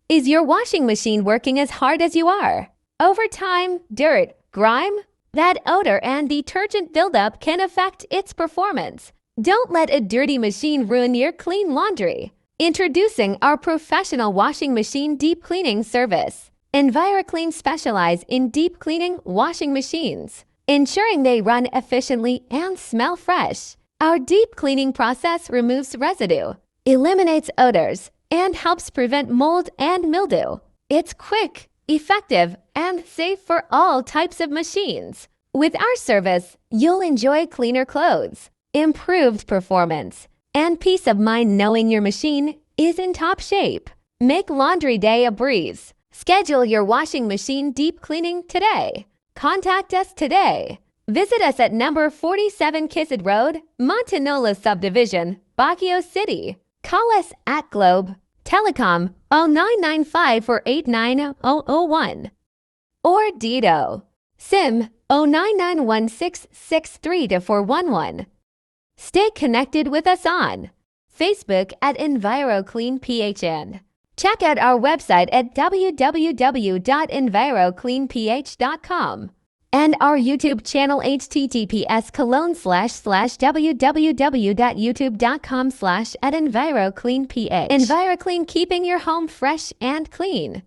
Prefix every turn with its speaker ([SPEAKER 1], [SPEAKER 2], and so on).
[SPEAKER 1] Is your washing machine working as hard as you are? Over time, dirt, grime, that odor and detergent buildup can affect its performance. Don't let a dirty machine ruin your clean laundry. Introducing our professional washing machine deep cleaning service. EnviroClean specialize in deep cleaning washing machines, ensuring they run efficiently and smell fresh. Our deep cleaning process removes residue, eliminates odors, and helps prevent mold and mildew. It's quick, effective, and safe for all types of machines. With our service, you'll enjoy cleaner clothes, improved performance, and peace of mind knowing your machine is in top shape. Make laundry day a breeze. Schedule your washing machine deep cleaning today. Contact us today. Visit us at number 47 Kissett Road, Montanola Subdivision, Baguio City. Call us at Globe Telecom 0995 489 001 or Dido SIM 09916632 Stay connected with us on Facebook at EnviroCleanPHN. Check out our website at www.envirocleanph.com and our YouTube channel https://www.youtube.com/@EnviroCleanPH. EnviroClean, keeping your home fresh and clean.